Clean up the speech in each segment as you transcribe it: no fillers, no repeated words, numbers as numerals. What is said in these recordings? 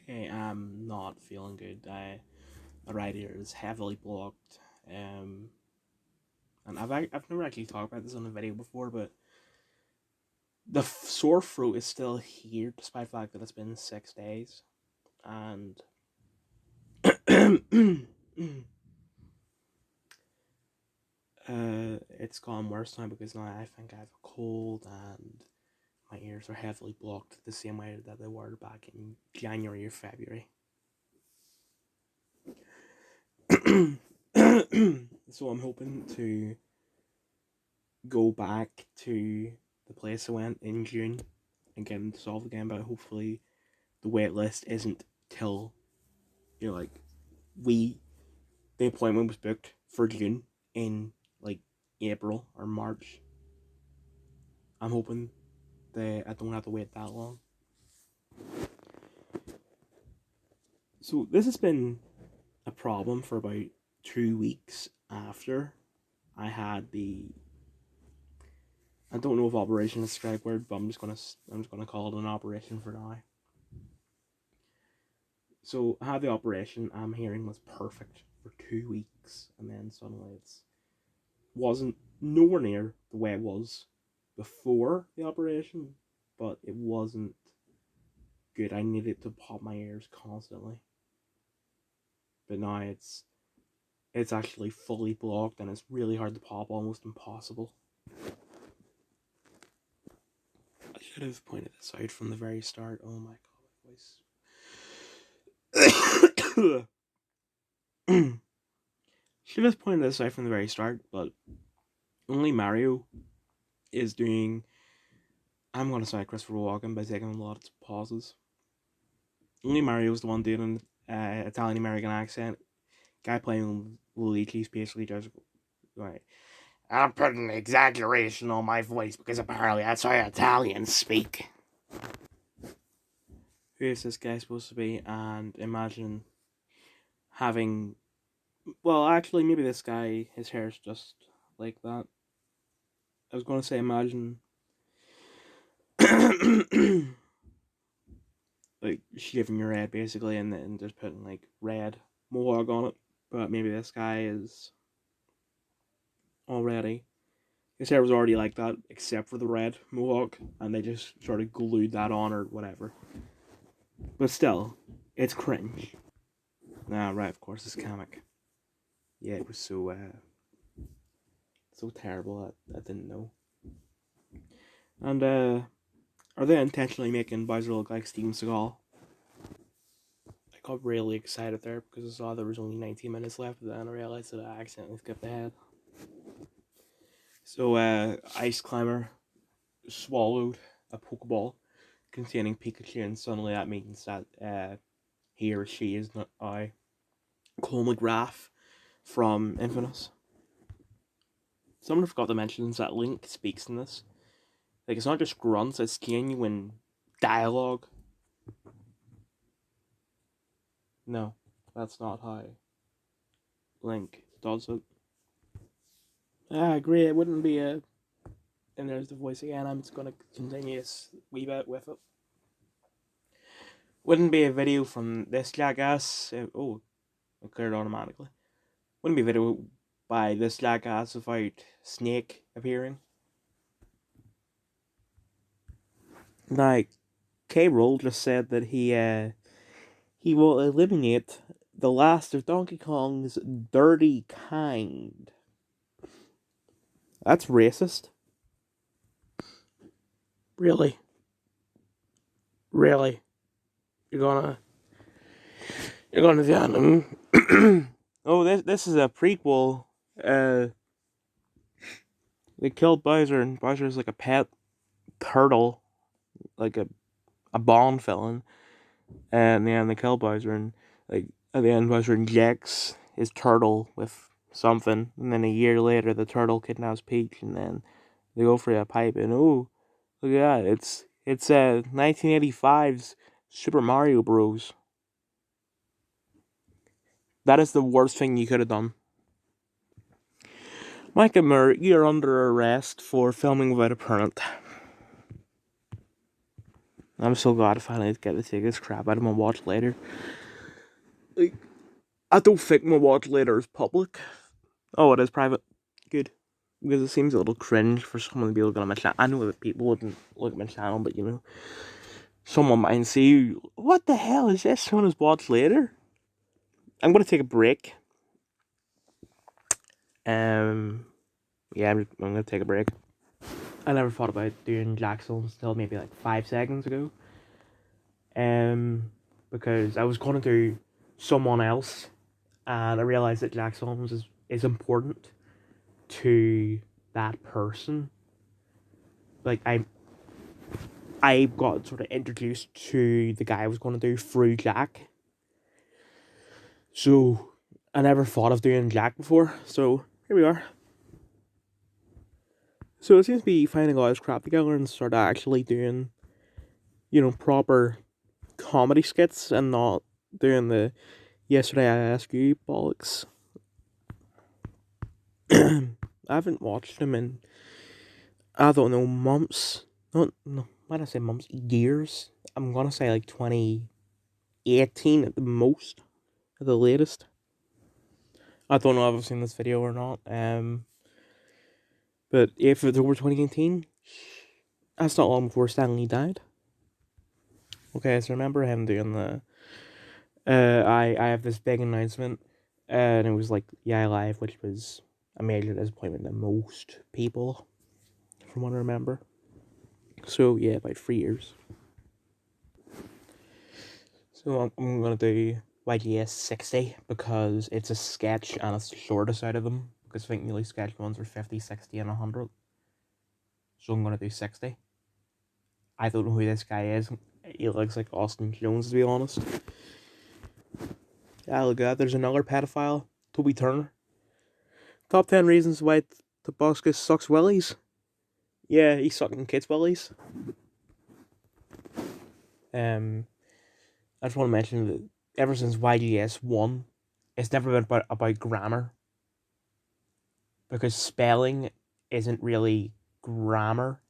Okay, I'm not feeling good. My right ear is heavily blocked. Um, and I've never actually talked about this on a video before, but the sore throat is still here despite the fact that it's been 6 days, and it's gone worse now because now I think I have a cold and my ears are heavily blocked the same way that they were back in January or February. So I'm hoping to go back to the place I went in June and get them solved again, but hopefully the wait list isn't till like we the appointment was booked for June in like April or March. I'm hoping that I don't have to wait that long. So this has been a problem for about 2 weeks after I had the I don't know if operation is the correct word, but I'm just gonna call it an operation for now. So I had the operation. I'm hearing was perfect for 2 weeks, and then suddenly it's wasn't nowhere near the way it was before the operation, but it wasn't good. I needed to pop my ears constantly, but now it's actually fully blocked, and it's really hard to pop, almost impossible. I should have pointed this out from the very start. Oh my god, my voice. Should have pointed this out from the very start, but only Mario is doing. I'm gonna say Christopher Walken by taking a lot of pauses. Only Mario's the one doing an Italian American accent. Guy playing Luigi's basically just right. I'm putting exaggeration on my voice because apparently that's how Italians speak. Who is this guy supposed to be? And imagine having. Well, actually, maybe this guy, his hair's just like that. I was gonna say, imagine. Like shaving your head basically, and then just putting like red mohawk on it. But maybe this guy is already his hair was already like that, except for the red mohawk, and they just sort of glued that on or whatever. But still, it's cringe. Nah, right, of course, it's comic. Yeah, it was so terrible. I didn't know. And are they intentionally making Bowser look like Steven Seagal? I got really excited there because I saw there was only 19 minutes left, and then I realized that I accidentally skipped ahead. So, Ice Climber swallowed a Pokeball containing Pikachu, and suddenly that means that he or she is not Cole McGrath from Infamous. Someone forgot to mention that Link speaks in this. Like, it's not just grunts, it's genuine dialogue. No, that's not how Link does it. I agree, it wouldn't be a. And there's the voice again, I'm just gonna continue this wee bit with it. Wouldn't be a video from this jackass. Oh, it cleared automatically. Wouldn't be a video by this jackass without Snake appearing. Like, K. Rool just said that he will eliminate the last of Donkey Kong's dirty kind. That's racist. Really? Really? You're gonna do that? Oh, this is a prequel. They killed Bowser, and Bowser's like a pet turtle, like a Bond villain. And then they kill Bowser, and like at the end, Bowser injects his turtle with something, and then a year later, the turtle kidnaps Peach, and then they go for a pipe, and oh, look at that! It's 1985's Super Mario Bros. That is the worst thing you could have done. Micah Moore, you're under arrest for filming without a permit. I'm so glad I finally get to take this crap out of my watch later. Like, I don't think my watch later is public. Oh, it is private. Good. Because it seems a little cringe for someone to be looking at my channel. I know that people wouldn't look at my channel, but you know, someone might see, what the hell is this? Someone's watch later? I'm gonna take a break. Yeah, I'm gonna take a break. I never thought about doing Jack songs until maybe like 5 seconds ago. Because I was gonna do someone else, and I realized that Jack songs is important to that person. Like I got sort of introduced to the guy I was gonna do through Jack. So I never thought of doing Jack before. So here we are. So it seems to be finding all this crap together and start actually doing, you know, proper comedy skits and not doing the yesterday I asked you bollocks. I haven't watched them in, I don't know, months. No, why did I say months? Years. I'm gonna say like 2018 at the most, at the latest. I don't know if I've seen this video or not. But if it's over 2018, that's not long before Stanley died. Okay, so remember him doing the. I have this big announcement, and it was like Yeah Live, which was a major disappointment to most people, from what I remember. So yeah, about 3 years. So I'm gonna do YGS 60 because it's a sketch and it's the shortest out of them. Because I think nearly sketch ones are 50, 60, and 100. So I'm gonna do 60. I don't know who this guy is. He looks like Austin Jones, to be honest. Yeah, look at that. There's another pedophile, Toby Turner. Top 10 reasons why Tobuscus sucks willies. Yeah, he's sucking kids' willies. I just want to mention that ever since YGS 1, it's never been about grammar. Because spelling isn't really grammar.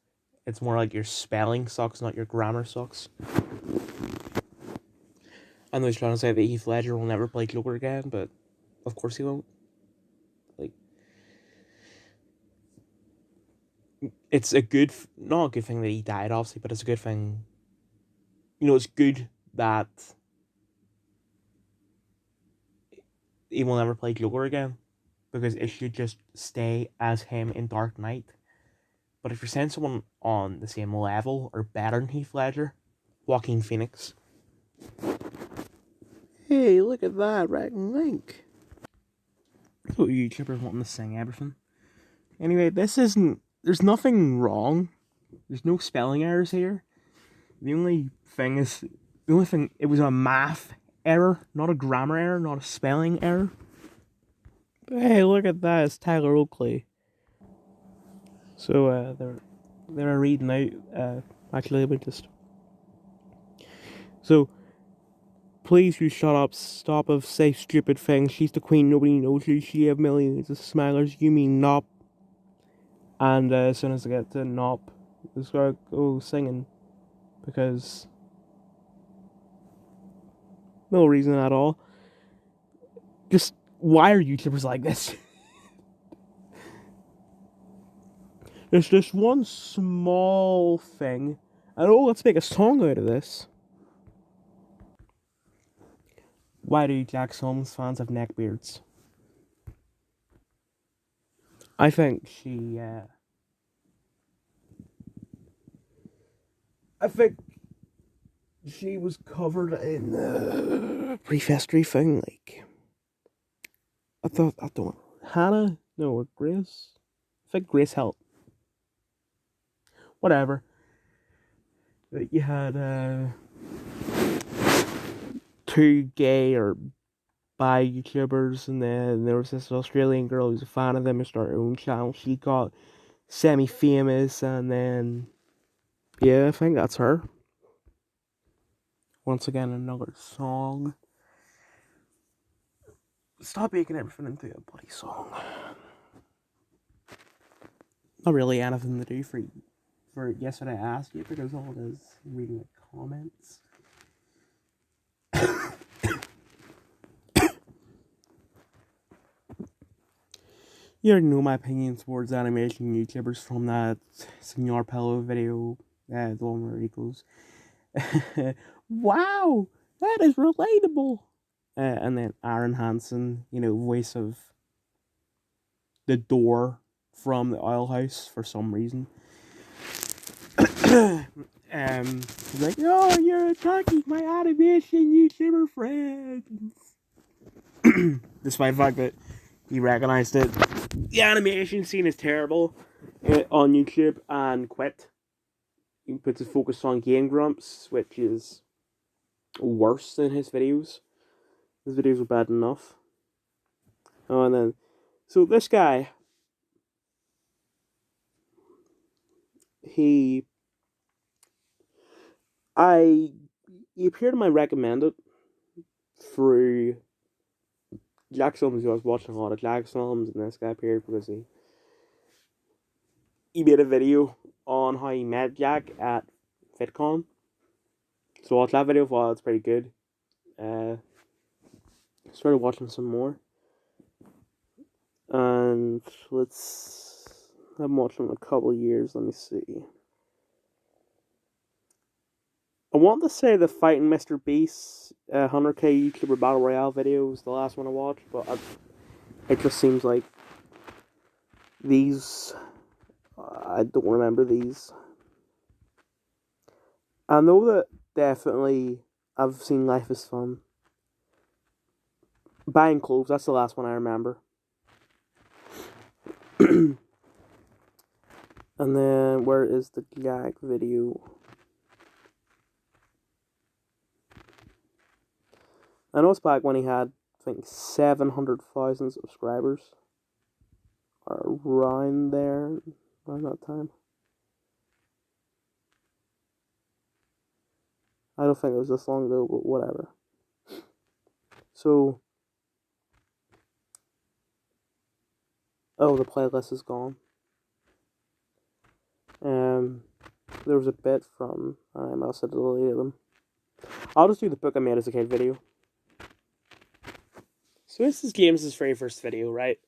It's more like your spelling sucks, not your grammar sucks. I know he's trying to say that Heath Ledger will never play Joker again, but of course he won't. Like, it's a good, not a good thing that he died, obviously, but it's a good thing. You know, it's good that he will never play Joker again, because it should just stay as him in Dark Knight. But if you're saying someone on the same level or better than Heath Ledger, Joaquin Phoenix. Hey, look at that, Rat and Link. So YouTubers wanting to sing everything. Anyway, this isn't. There's nothing wrong. There's no spelling errors here. The only thing is, it was a math error, not a grammar error, not a spelling error. But hey, look at that! It's Tyler Oakley. So they're reading out. Actually, let me just. So, please, you shut up. Stop of say stupid things. She's the queen. Nobody knows you. She have millions of smilers. You mean Nop? And as soon as I get to Nop, let's go singing because no reason at all. Just why are YouTubers like this? There's just one small thing, and oh, let's make a song out of this. Why do Jack Holmes fans have neckbeards? I think I think she was covered in brief history thing. Like, I don't. Hannah? No, or Grace? I think Grace helped. Whatever. You had two gay or bi YouTubers, and then there was this Australian girl who's a fan of them and started her own channel. She got semi-famous, and then yeah, I think that's her. Once again, another song. Stop making everything into a bloody song. Not really anything to do for for yesterday I asked you because all it is reading the comments. You already know my opinion towards animation YouTubers from that Senor Pillow video, the one where he goes, wow, that is relatable. And then Aaron Hansen, voice of the door from the oil house for some reason. He's like, oh, you're attacking my animation YouTuber friends. Despite the fact that he recognized it. The animation scene is terrible on YouTube and quit. He puts his focus on Game Grumps, which is worse than his videos. His videos were bad enough. Oh, and then, so this guy, he appeared in my recommended through Jack's films. I was watching a lot of Jack's films, and this guy appeared because he made a video on how he met Jack at FitCon. So watch that video for it's pretty good. Started watching some more. And I haven't watched them in a couple of years. Let me see. I want to say the Fighting Mr. Beast 100k YouTuber Battle Royale video was the last one I watched, but it just seems like these. I don't remember these. I know that definitely I've seen Life is Fun. Buying Clothes, that's the last one I remember. And then, where is the Jack video? I know it's back when he had, I think, 700,000 subscribers. Or around there, around that time. I don't think it was this long ago, but whatever. So, oh, the playlist is gone. There was a bit from, I must have deleted them. I'll just do the book I made as a kid video. So this is James' very first video, right?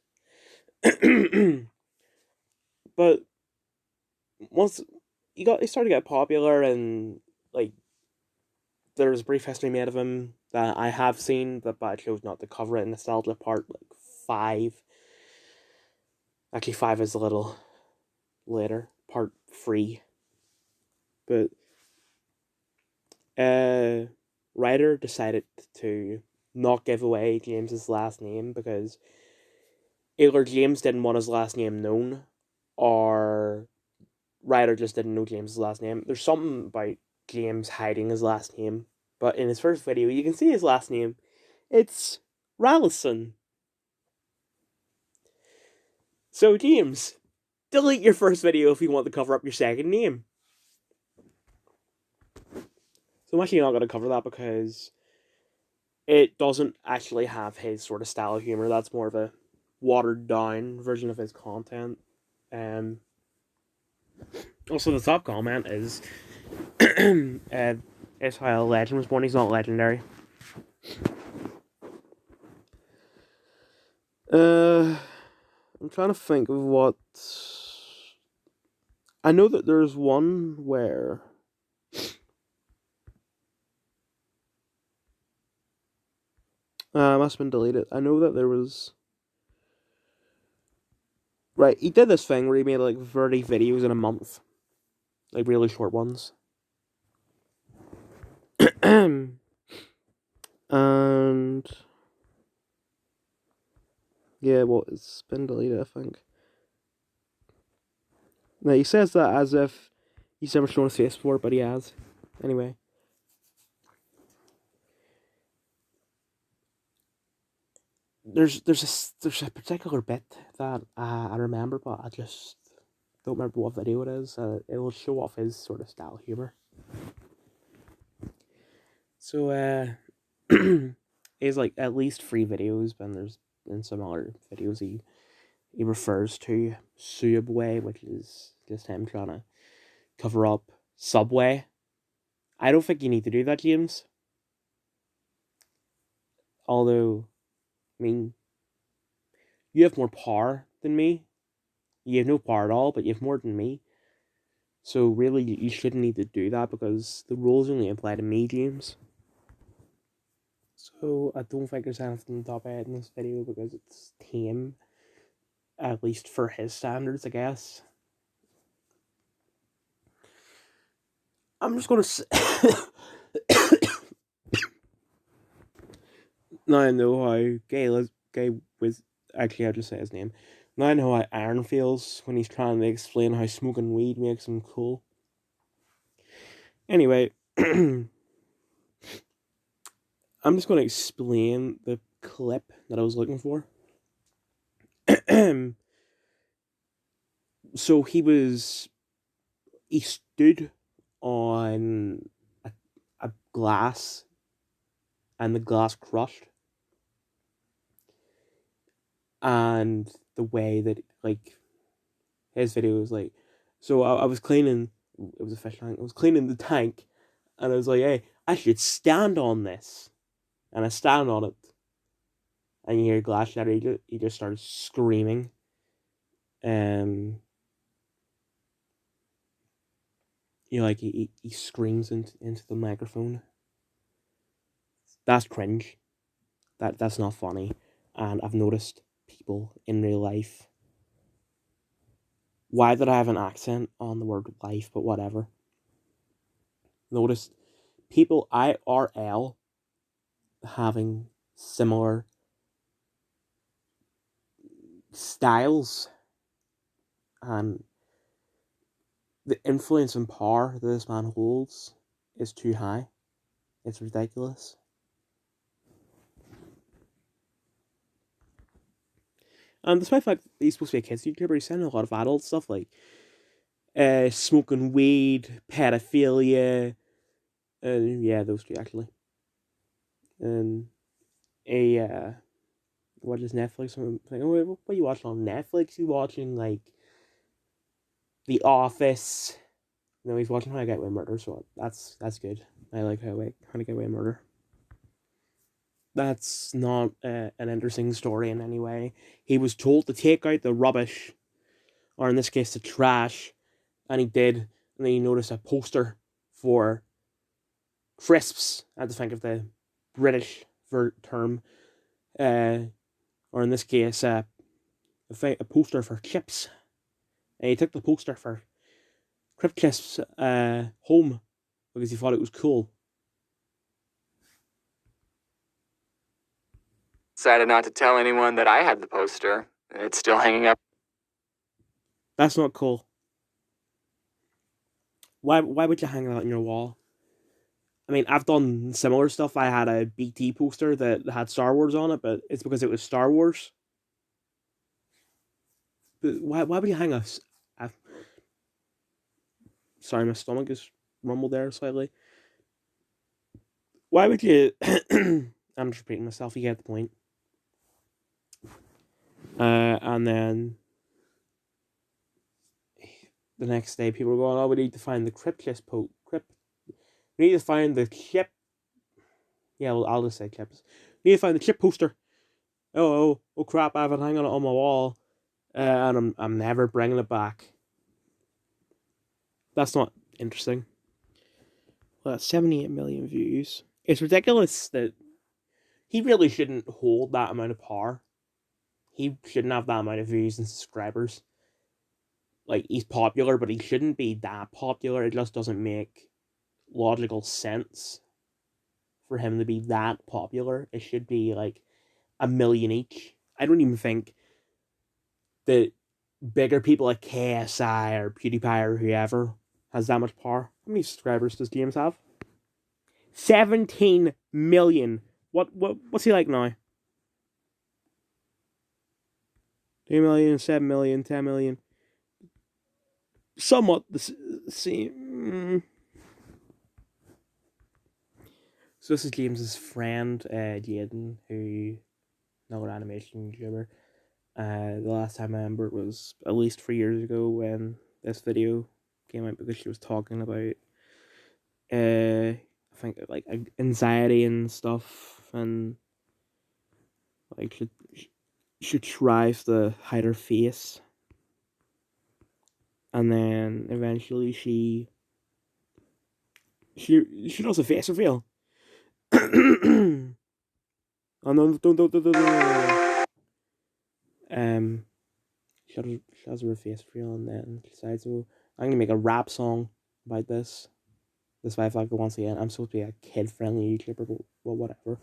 But once he started to get popular, and like there's a brief history made of him that I have seen, but I chose not to cover it in Nostalgia Part 5. Actually, 5 is a little later, Part 3. But Ryder decided to not give away James's last name because either James didn't want his last name known, or Ryder just didn't know James's last name. There's something about James hiding his last name, but in his first video, you can see his last name. It's Rallison. So, James, delete your first video if you want to cover up your second name. So I'm actually not going to cover that because it doesn't actually have his sort of style of humor. That's more of a watered down version of his content. Also, the top comment is is how a legend was born. He's not legendary. I'm trying to think of what. I know that there's one where must have been deleted. I know that there was. Right, he did this thing where he made like 30 videos in a month, like really short ones. And yeah, well, it's been deleted, I think. Now he says that as if he's never shown his face before, but he has. Anyway. There's a particular bit that I remember, but I just don't remember what video it is. It will show off his sort of style humor. So he has like at least 3 videos, but there's in some other videos he refers to Subway, which is just him trying to cover up Subway. I don't think you need to do that, James. Although, I mean, you have more power than me. You have no power at all, but you have more than me. So really, you shouldn't need to do that because the rules only apply to me, James. So I don't think there's anything to top out in this video because it's tame, at least for his standards, I guess. I'm just gonna say. Now I know how gay with actually I'll just say his name. Now I know how Aaron feels when he's trying to explain how smoking weed makes him cool. Anyway, I'm just gonna explain the clip that I was looking for. So he stood on a glass and the glass crushed, and the way that like his video was like, so I was cleaning, it was a fish tank, I was cleaning the tank, and I was like, hey, I should stand on this, and I stand on it, and you hear glass shatter, he just started screaming, like he screams into the microphone. That's cringe. That's not funny, and I've noticed people in real life. Why did I have an accent on the word life? But whatever. Noticed people IRL having similar styles, and the influence and power that this man holds is too high. It's ridiculous. And despite the fact that he's supposed to be a kids YouTuber, he's saying a lot of adult stuff like smoking weed, pedophilia, and yeah, those two actually. And what is Netflix? What are you watching on Netflix? You watching like The Office? No, he's watching How to Get Away with Murder, so that's good. I like How to Get Away with Murder. That's not an interesting story in any way. He was told to take out the rubbish, or in this case, the trash, and he did. And then he noticed a poster for crisps. I had to think of the British term, or in this case, a poster for chips. And he took the poster for Crip Crisps home because he thought it was cool. Decided not to tell anyone that I had the poster. It's still hanging up. That's not cool. Why would you hang that on your wall? I mean, I've done similar stuff. I had a BT poster that had Star Wars on it, but it's because it was Star Wars. But why would you hang a sorry, my stomach is rumbled there slightly. Why would you? I'm just repeating myself. You get the point. And then the next day, people were going, "Oh, we need to find the crypt. We need to find the chip." Yeah, well, I'll just say chips. We need to find the chip poster. Oh crap! I have it hanging on my wall, and I'm never bringing it back. That's not interesting. Well, that's 78 million views. It's ridiculous that he really shouldn't hold that amount of power. He shouldn't have that amount of views and subscribers. Like, he's popular, but he shouldn't be that popular. It just doesn't make logical sense for him to be that popular. It should be like a million each. I don't even think that bigger people like KSI or PewDiePie or whoever has that much power. How many subscribers does James have? 17 million. What's he like now? 2 million, 7 million, 10 million. Somewhat the same. So this is James's friend, Jaden, who another animation YouTuber. The last time I remember it was at least 3 years ago when this video came out because she was talking about I think like anxiety and stuff, and like she tries to hide her face, and then eventually she does a face reveal. Oh no! Don't. She has her face reveal, and then she decides, "Oh, I'm gonna make a rap song about this." Despite the fact that once again, I'm supposed to be a kid-friendly YouTuber, but well, whatever.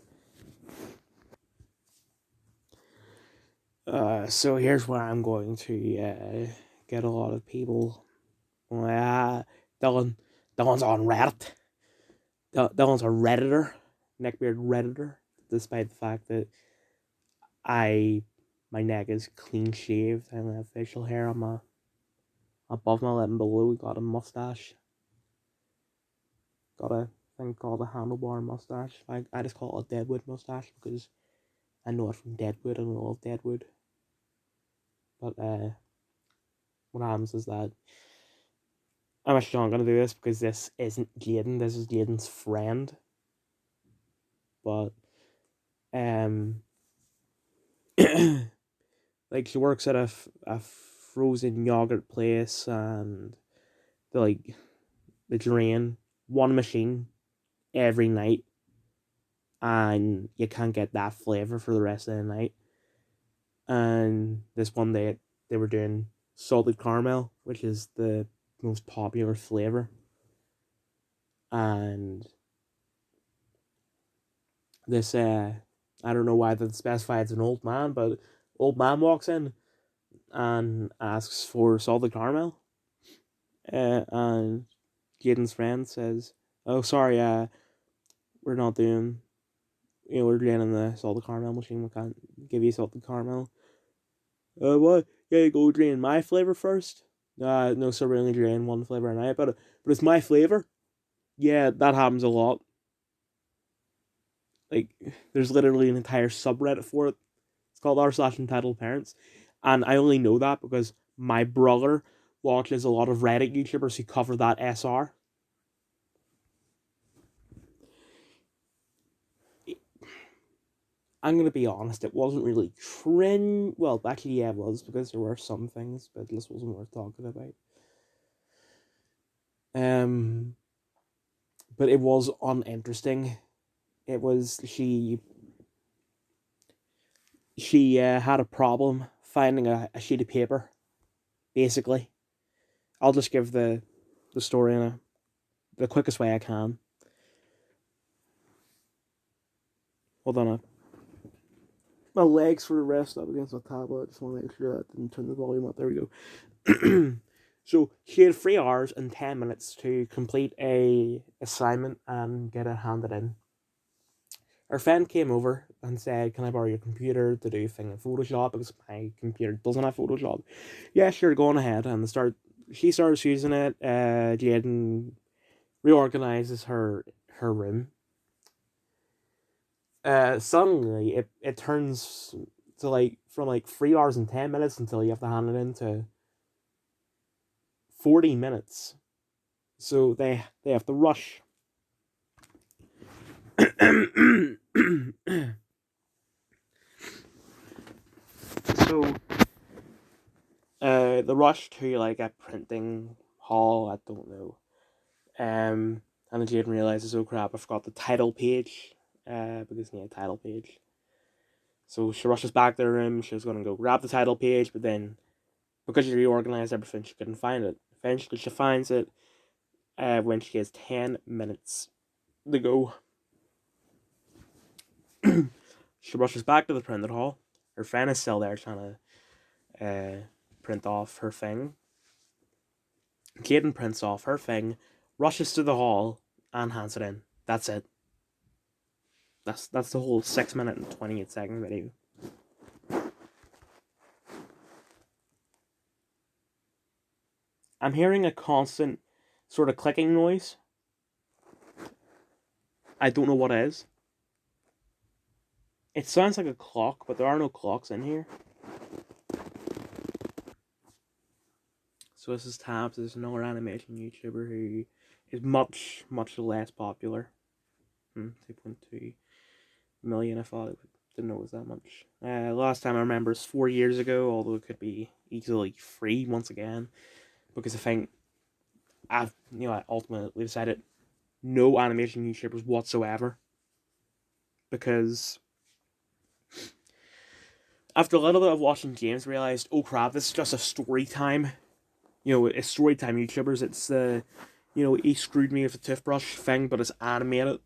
So here's where I'm going to get a lot of people. Dylan, Dylan's on Reddit. Dylan's a redditor, neckbeard redditor. Despite the fact that I, my neck is clean shaved. I only have facial hair on my above my lip and below. Got a mustache. Got a thing called a handlebar mustache. I just call it a Deadwood mustache because I know it from Deadwood and I love Deadwood. But what happens is that I'm actually not gonna do this because this isn't Jaden. This is Jaden's friend. But um, like she works at a frozen yogurt place, and they drain one machine every night, and you can't get that flavor for the rest of the night. And this one day they were doing salted caramel, which is the most popular flavor, and this I don't know why they specify it's an old man, but old man walks in and asks for salted caramel, and Jaden's friend says, "Oh, sorry, we're not doing, we're draining the salted caramel machine. We can't give you salted caramel." What? Yeah, you go drain my flavor first. No, sir, we only drain one flavor a night, but it's my flavor. Yeah, that happens a lot. Like, there's literally an entire subreddit for it. It's called r/entitled parents, and I only know that because my brother watches a lot of Reddit YouTubers who cover that SR. I'm gonna be honest, it wasn't really cringe. Well, actually, yeah, it was because there were some things, but this wasn't worth talking about. Um, but it was uninteresting. It was she had a problem finding a sheet of paper. Basically, I'll just give the story in the quickest way I can. Hold on, my legs for the rest up against my tablet. I just want to make sure that I didn't turn the volume up. There we go. So she had 3 hours and 10 minutes to complete a assignment and get it handed in. Her friend came over and said, "Can I borrow your computer to do a thing in Photoshop because my computer doesn't have Photoshop?" Yeah, sure, go on ahead. And she starts using it. Jaden reorganizes her room. Suddenly it turns to like from like 3 hours and 10 minutes until you have to hand it in to 40 minutes. So they have to rush. So the rush to like a printing hall, I don't know. And then Jaden realizes, oh crap, I forgot the title page. Because you need a title page. So she rushes back to her room. She was gonna go grab the title page, but then because she reorganized everything, she couldn't find it. Eventually, she finds it when she has 10 minutes to go. She rushes back to the printing hall. Her friend is still there trying to print off her thing. Jaden prints off her thing, rushes to the hall, and hands it in. That's it. That's the whole 6 minute and 28 second video. I'm hearing a constant sort of clicking noise. I don't know what it is. It sounds like a clock, but there are no clocks in here. So this is Tabs. This is another animation YouTuber who is much, much less popular. 2.2 million. I thought didn't know it was that much. Last time I remember is 4 years ago, although it could be easily 3 once again, because I think I ultimately decided no animation YouTubers whatsoever, because after a little bit of watching James, realized, oh crap, this is just a story time. It's story time YouTubers. It's he screwed me with the toothbrush thing, but it's animated.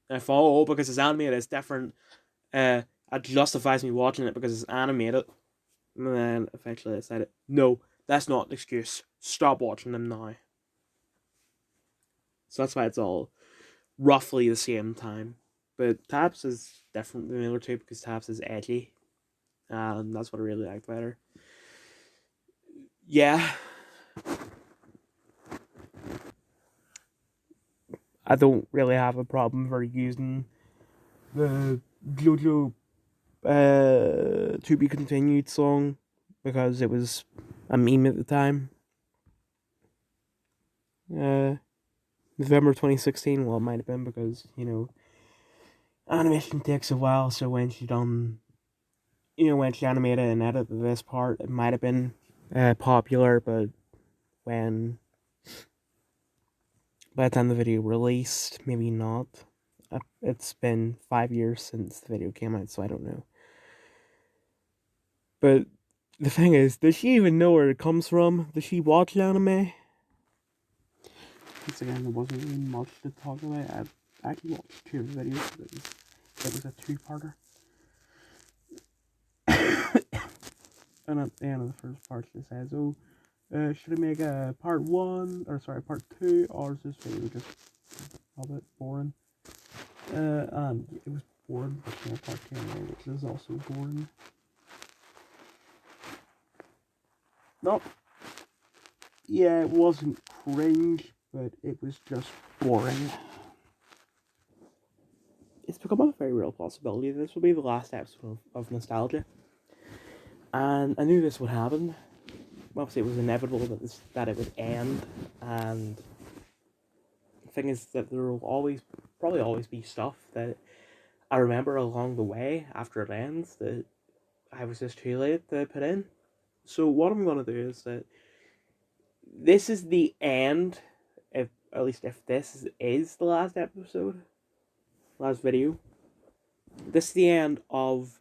And I thought, oh, because it's animated, it's different. It justifies me watching it because it's animated. And then eventually I decided, no, that's not an excuse. Stop watching them now. So that's why it's all roughly the same time. But Taps is different than the other two because Taps is edgy. And that's what I really liked about her. Yeah. I don't really have a problem for using the JoJo to be continued song because it was a meme at the time. November 2016, well, it might have been because, animation takes a while, so when she animated and edited this part, it might have been popular, but when, by the time the video released, maybe not. It's been 5 years since the video came out, so I don't know. But the thing is, does she even know where it comes from? Does she watch anime? Once again, there wasn't really much to talk about. I actually watched 2 videos. It was a 2-parter. And at the end of the first part, she says, "Oh, should I make a part 2, or is this video just a bit boring?" And it was boring, but part 2 anyway, which is also boring. Not, yeah, it wasn't cringe, but it was just boring. It's become a very real possibility. This will be the last episode of Nostalgia. And I knew this would happen. Obviously, it was inevitable that it would end. And the thing is that there will probably always be stuff that I remember along the way after it ends that I was just too late to put in. So what I'm going to do is that this is the end, if this is the last episode, last video. This is the end of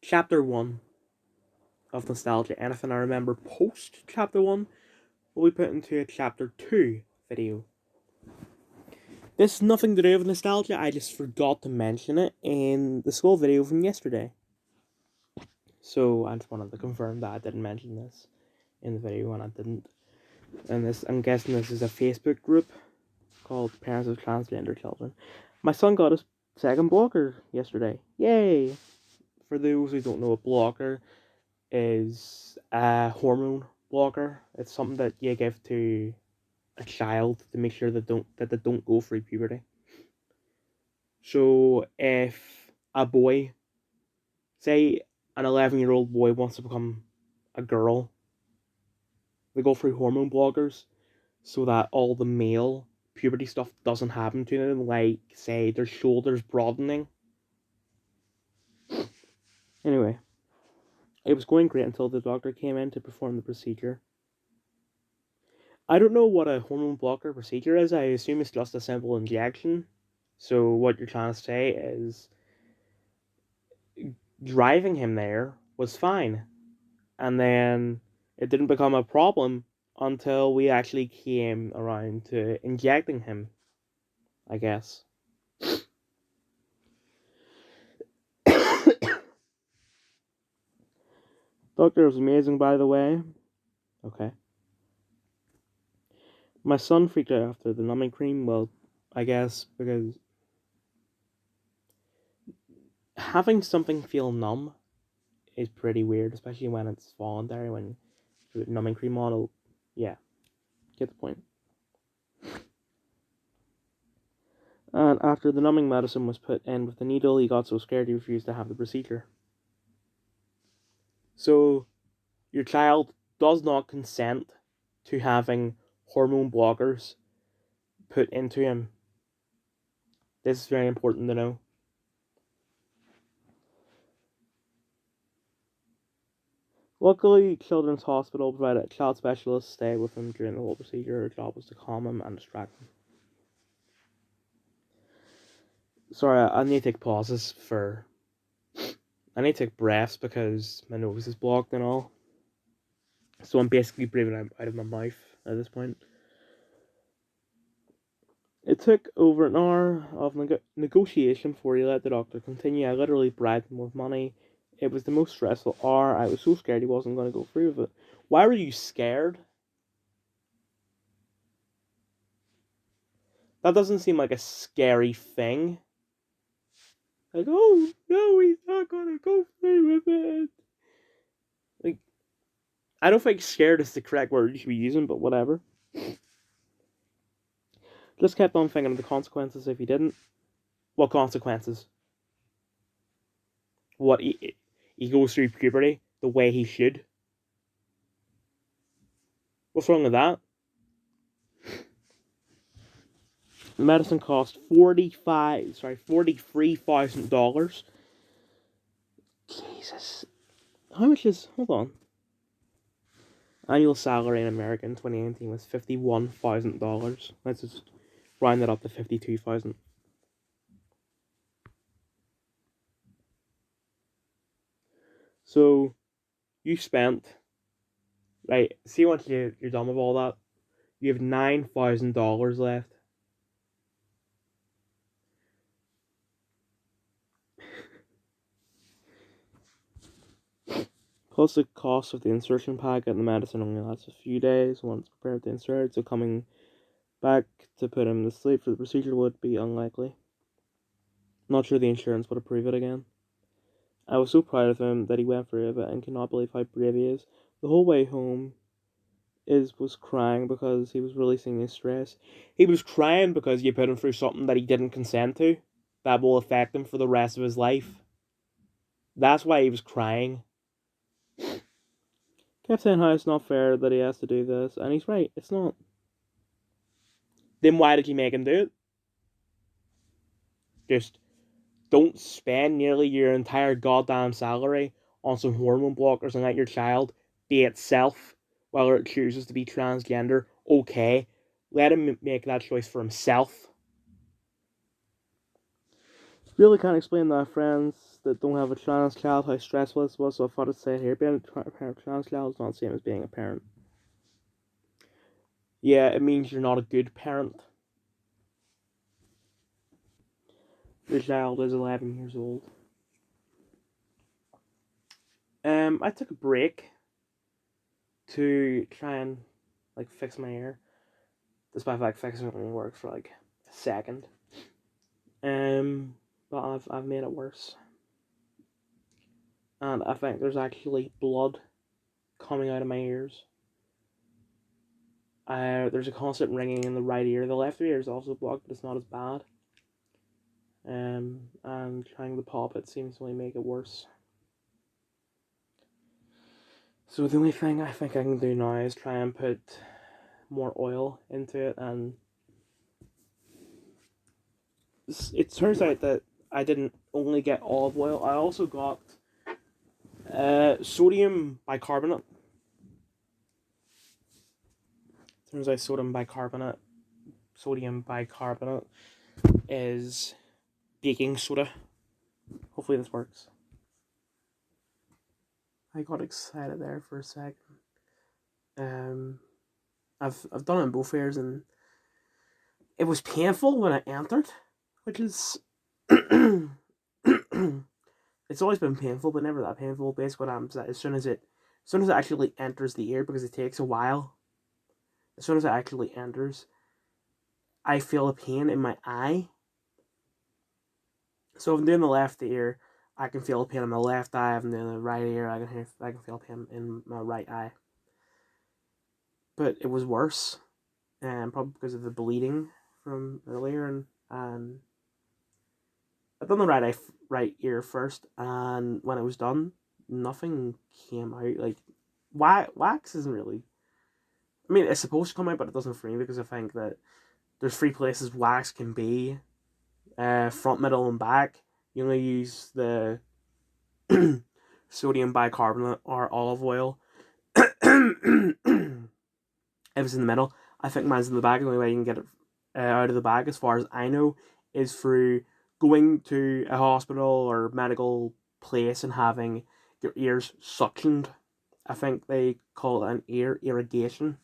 chapter 1 of Nostalgia. Anything I remember post chapter 1 will be put into a chapter 2 video. This is nothing to do with Nostalgia, I just forgot to mention it in the school video from yesterday. So I just wanted to confirm that I didn't mention this in the video and I didn't. And I'm guessing this is a Facebook group called Parents of Transgender Children. My son got his second blocker yesterday. Yay! For those who don't know, a blocker is a hormone blocker. It's something that you give to a child to make sure that they don't go through puberty. So if a boy, say an 11-year-old boy wants to become a girl, they go through hormone blockers so that all the male puberty stuff doesn't happen to them, like say their shoulders broadening. Anyway, it was going great until the doctor came in to perform the procedure. I don't know what a hormone blocker procedure is. I assume it's just a simple injection. So what you're trying to say is driving him there was fine. And then it didn't become a problem until we actually came around to injecting him, I guess. Doctor was amazing, by the way. Okay. My son freaked out after the numbing cream. Well, I guess because having something feel numb is pretty weird, especially when it's voluntary. When you put numbing cream on, yeah, get the point. And after the numbing medicine was put in with the needle, he got so scared he refused to have the procedure. So, your child does not consent to having hormone blockers put into him. This is very important to know. Luckily, Children's Hospital provided a child specialist stay with him during the whole procedure. Her job was to calm him and distract him. Sorry, I need to take pauses for. I need to take breaths because my nose is blocked and all. So I'm basically breathing out of my mouth at this point. It took over an hour of negotiation before he let the doctor continue. I literally bribed him with money. It was the most stressful hour. I was so scared he wasn't going to go through with it. Why were you scared? That doesn't seem like a scary thing. Like, oh no, he's not gonna go through with it. Like, I don't think scared is the correct word you should be using, but whatever. Just kept on thinking of the consequences if he didn't. What consequences? What he goes through puberty the way he should. What's wrong with that? The medicine cost $43,000. Jesus. How much is hold on. Annual salary in America in 2019 was $51,000. Let's just round that up to 52,000. So you spent right, see once you're done with all that, you have $9,000 left. Plus the cost of the insertion packet and the medicine only lasts a few days once prepared to insert, so coming back to put him to sleep for the procedure would be unlikely. Not sure the insurance would approve it again. I was so proud of him that he went through it and cannot believe how brave he is. The whole way home was crying because he was releasing his stress. He was crying because you put him through something that he didn't consent to that will affect him for the rest of his life. That's why he was crying. Kept saying how it's not fair that he has to do this, and he's right, it's not. Then why did you make him do it? Just don't spend nearly your entire goddamn salary on some hormone blockers and let your child be itself, whether it chooses to be transgender. Okay, let him make that choice for himself. Really can't explain that friends that don't have a trans child how stressful this was, so I thought I'd say it here. Being a parent of a trans child is not the same as being a parent. Yeah, it means you're not a good parent. The child is 11 years old. I took a break to try and fix my hair. Despite the fact fixing it only worked for like a second. But I've made it worse. And I think there's actually blood coming out of my ears. There's a constant ringing in the right ear. The left ear is also blocked, but it's not as bad. And trying to pop it seems to only make it worse. So the only thing I think I can do now is try and put more oil into it, and it turns out that I didn't only get olive oil, I also got sodium bicarbonate. Turns out sodium bicarbonate is baking soda. Hopefully this works. I got excited there for a second. I've done it in both ears, and it was painful when I entered, which is it's always been painful, but never that painful. Basically, what happens is that as soon as it actually enters the ear, because it takes a while, as soon as it actually enters, I feel a pain in my eye. So if I'm doing the left ear, I can feel a pain in my left eye. If I'm doing the right ear, I can feel pain in my right eye. But it was worse, and probably because of the bleeding from earlier. And I done the right ear first, and when it was done, nothing came out. Like wax isn't really I mean, it's supposed to come out, but it doesn't for me because I think that there's three places wax can be: front, middle, and back. You only use the sodium bicarbonate or olive oil. If it's in the middle, I think mine's in the bag. The only way you can get it out of the bag, as far as I know, is through going to a hospital or medical place and having your ears suctioned. I think they call it an ear irrigation.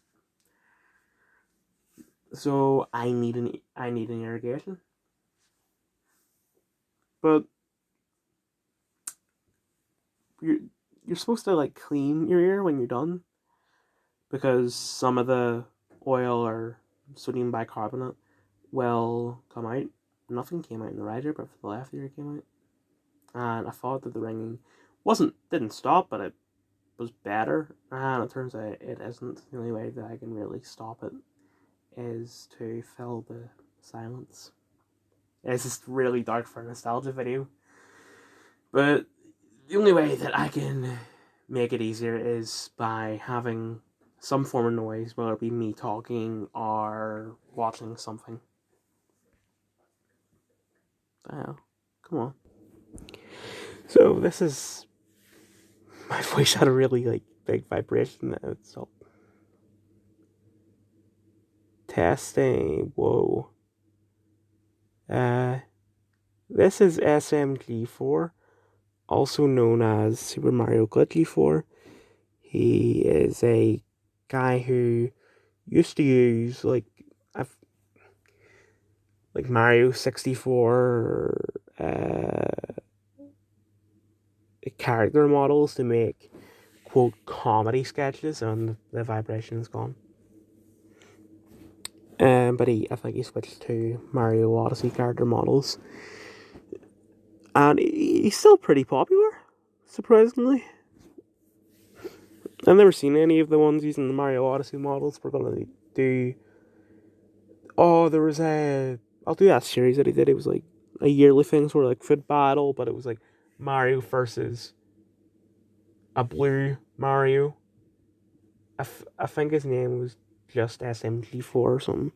So I need an irrigation. But you're you're supposed to like clean your ear when you're done because some of the oil or sodium bicarbonate will come out. Nothing came out in the right ear, but for the left ear it came out. And I thought that the ringing didn't stop, but it was better. And it turns out it isn't. The only way that I can really stop it is to fill the silence. It's just really dark for a nostalgia video. But the only way that I can make it easier is by having some form of noise, whether it be me talking or watching something. Oh, come on. So this is my voice had a really like big vibration. So testing. Whoa. Uh, this is SMG4, also known as Super Mario Glitchy 4. He is a guy who used to use like Mario 64 character models to make quote comedy sketches, and the vibration is gone. But I think he switched to Mario Odyssey character models, and he's still pretty popular, surprisingly. I've never seen any of the ones using the Mario Odyssey models. We're gonna do. Oh, there was a. I'll do that series that he did. It was like a yearly thing, sort of like foot battle, but it was like Mario versus a blue Mario. I think his name was just SMG4 or something.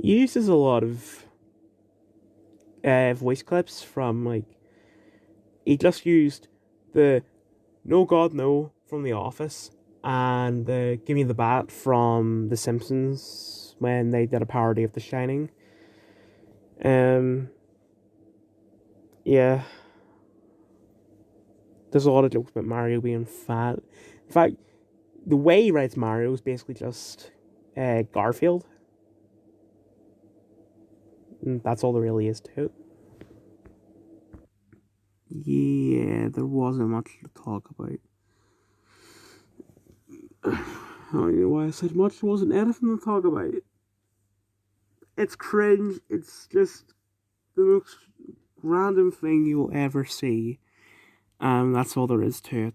He uses a lot of voice clips from like. He just used the No God No from The Office and the Give Me the Bat from The Simpsons when they did a parody of The Shining. Um, yeah, there's a lot of jokes about Mario being fat. In fact, the way he writes Mario is basically just Garfield. And that's all there really is to it. Yeah, there wasn't much to talk about. I don't know why I said much. There wasn't anything to talk about. It's cringe. It's just the most random thing you'll ever see. That's all there is to it.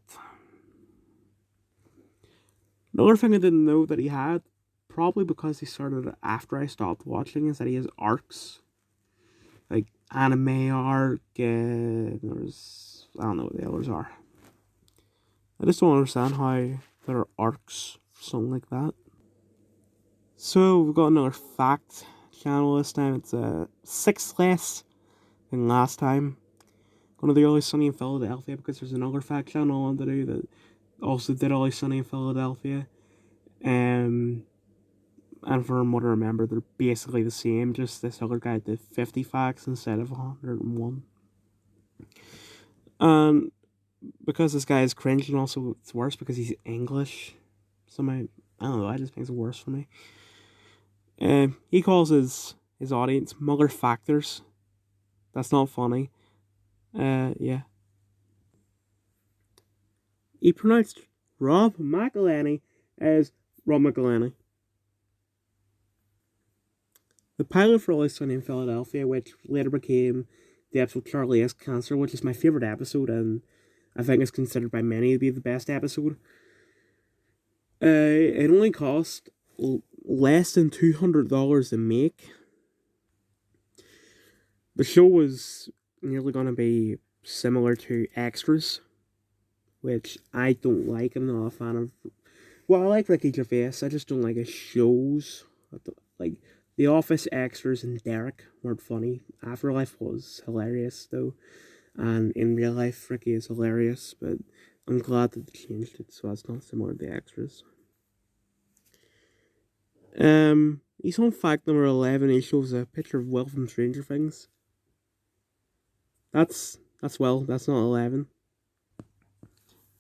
Another thing I didn't know that he had, probably because he started it after I stopped watching, is that he has arcs. Like anime arc, there's I don't know what the others are. I just don't understand how there are arcs for something like that. So we've got another fact channel this time. It's 6 less than last time. Going to do Always Sunny in Philadelphia because there's another fact channel I wanted to do that also did Always Sunny in Philadelphia. And from what I remember, they're basically the same. Just this other guy did 50 facts instead of 101. And because this guy is cringe, and also it's worse because he's English. Somehow, I don't know. I just think it's worse for me. He calls his audience mother factors. That's not funny. Yeah. He pronounced Rob McElhenney as Rob McElhenney. The pilot for Always Sunny in Philadelphia, which later became the episode Charlie has Cancer, which is my favourite episode and I think is considered by many to be the best episode. It only cost less than $200 to make. The show was nearly going to be similar to Extras, which I don't like. I'm not a fan of Well, I like Ricky Gervais. I just don't like his shows. Like The Office extras and Derek weren't funny. Afterlife was hilarious though, and in real life, Ricky is hilarious. But I'm glad that they changed it so it's not similar to the extras. He's on fact number 11. He shows a picture of Will from Stranger Things. That's Will. That's not 11.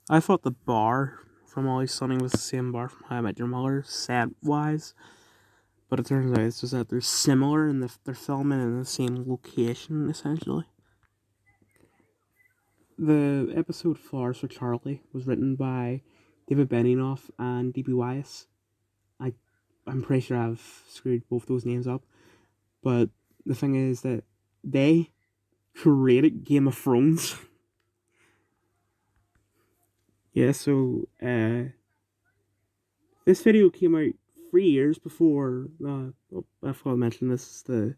I thought the bar from Always Sunny was the same bar from How I Met Your Mother, set wise, but it turns out it's just that they're similar and they're filming in the same location essentially. The episode Flowers for Charlie was written by David Benioff and D.B. Weiss. I I'm pretty sure I've screwed both those names up, but the thing is that they created Game of Thrones. Yeah, so this video came out 3 years before. I forgot to mention this is the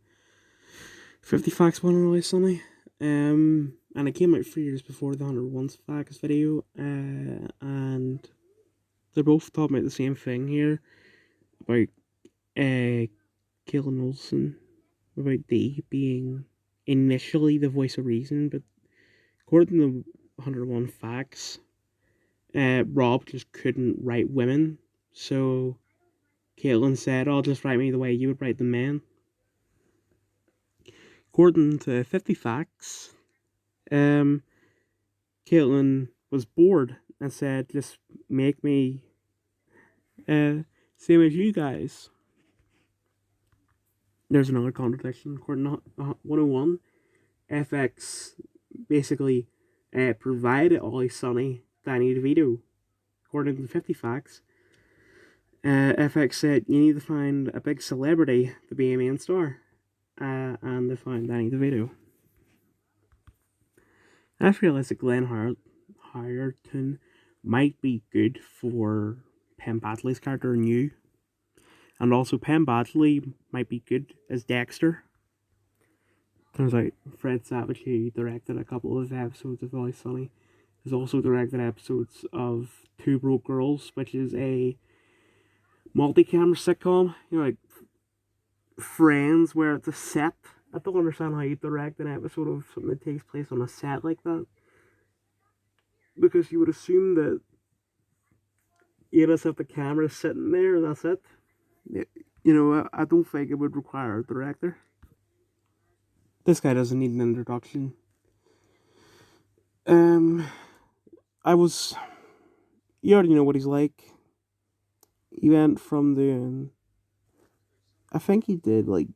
50 Facts one on Always Sunny. And it came out 3 years before the 101 Facts video. And they're both talking about the same thing here about Kayla Olsen, about Dee being initially the voice of reason, but according to 101 Facts, Rob just couldn't write women, so Caitlin said, "I'll just write me the way you would write the men." According to 50 Facts, um, Caitlin was bored and said, "Just make me same as you guys." There's another contradiction. According to 101, FX basically provided Ollie Sunny Danny DeVito. According to 50 Facts, FX said you need to find a big celebrity to be a main star, and they found Danny DeVito. I realized that Glenn Howerton might be good for Penn Badley's character in You, and also Penn Badley might be good as Dexter. Turns out Fred Savage, who directed a couple of episodes of Always Sunny, has also directed episodes of Two Broke Girls, which is a multi-camera sitcom. You know, like Friends, where it's a set. I don't understand how you direct an episode of something that takes place on a set like that, because you would assume that you just have the camera sitting there and that's it. You know, I don't think it would require a director. This guy doesn't need an introduction. Um, I was. You already know what he's like. He went from the. I think he did like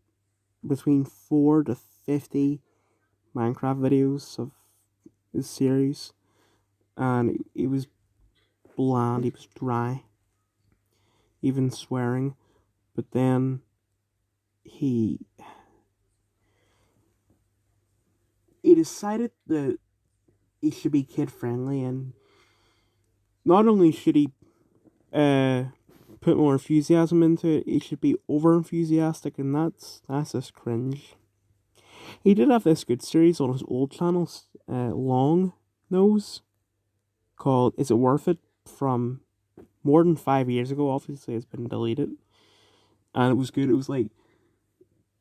between 4 to 50 Minecraft videos of his series, and he was bland, he was dry, even swearing. But then he decided that he should be kid friendly, and not only should he uh put more enthusiasm into it, he should be over enthusiastic, and that's just cringe. He did have this good series on his old channels, Long Nose, called "Is It Worth It?" from more than 5 years ago. Obviously, it's been deleted, and it was good. It was like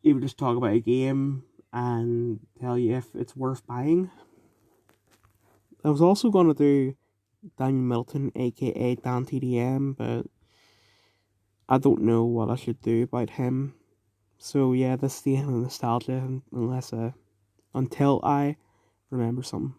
he would just talk about a game and tell you if it's worth buying. I was also gonna do Daniel Milton, aka Dan TDM, but I don't know what I should do about him. So yeah, this is the end of nostalgia, unless until I remember something.